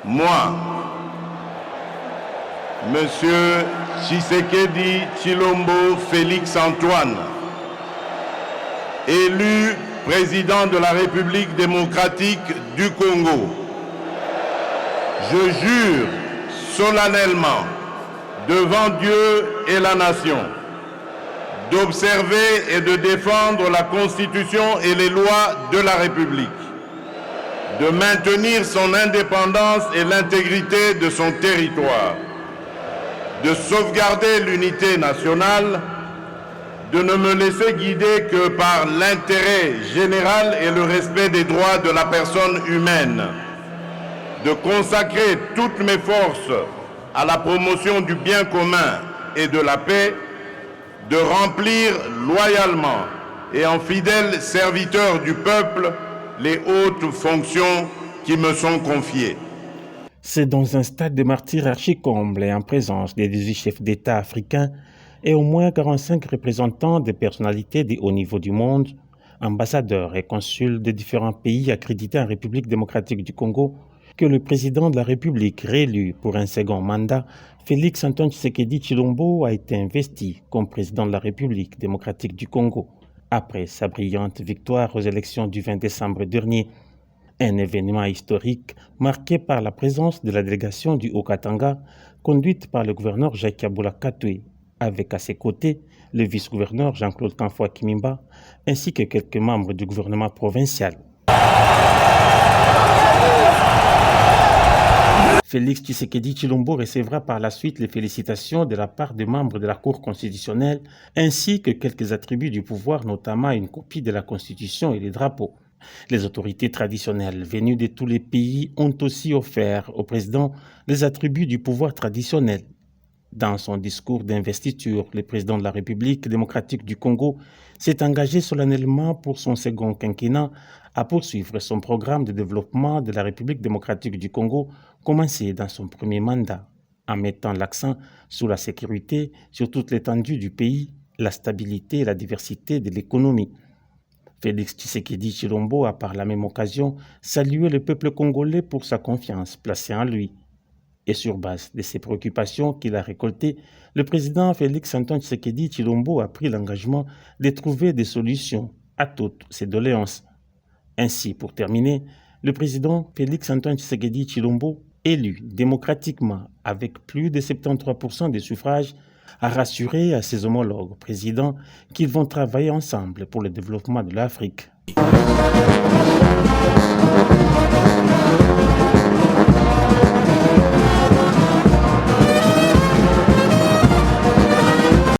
Moi, Monsieur Tshisekedi Tshilombo Félix Antoine, élu président de la République démocratique du Congo, je jure solennellement devant Dieu et la nation d'observer et de défendre la Constitution et les lois de la République, de maintenir son indépendance et l'intégrité de son territoire, de sauvegarder l'unité nationale, de ne me laisser guider que par l'intérêt général et le respect des droits de la personne humaine, de consacrer toutes mes forces à la promotion du bien commun et de la paix, de remplir loyalement et en fidèle serviteur du peuple les hautes fonctions qui me sont confiées. C'est dans un stade de martyre archi-comble et en présence des 18 chefs d'État africains et au moins 45 représentants des personnalités de haut niveau du monde, ambassadeurs et consuls de différents pays accrédités en République démocratique du Congo, que le président de la République réélu pour un second mandat, Félix Antoine Tshisekedi Tshilombo, a été investi comme président de la République démocratique du Congo après sa brillante victoire aux élections du 20 décembre dernier. Un événement historique marqué par la présence de la délégation du Haut-Katanga, conduite par le gouverneur Jacques Kabula Katoué, avec à ses côtés le vice-gouverneur Jean-Claude Kanfoua Kimimba, ainsi que quelques membres du gouvernement provincial. Félix Tshisekedi Tshilombo recevra par la suite les félicitations de la part des membres de la Cour constitutionnelle, ainsi que quelques attributs du pouvoir, notamment une copie de la Constitution et les drapeaux. Les autorités traditionnelles venues de tous les pays ont aussi offert au président les attributs du pouvoir traditionnel. Dans son discours d'investiture, le président de la République démocratique du Congo s'est engagé solennellement pour son second quinquennat à poursuivre son programme de développement de la République démocratique du Congo commencé dans son premier mandat, en mettant l'accent sur la sécurité sur toute l'étendue du pays, la stabilité et la diversité de l'économie. Félix Tshisekedi Tshilombo a par la même occasion salué le peuple congolais pour sa confiance placée en lui. Et sur base de ces préoccupations qu'il a récoltées, le président Félix Antoine Tshisekedi Tshilombo a pris l'engagement de trouver des solutions à toutes ces doléances. Ainsi, pour terminer, le président Félix Antoine Tshisekedi Tshilombo, élu démocratiquement avec plus de 73% des suffrages, a rassuré à ses homologues présidents qu'ils vont travailler ensemble pour le développement de l'Afrique.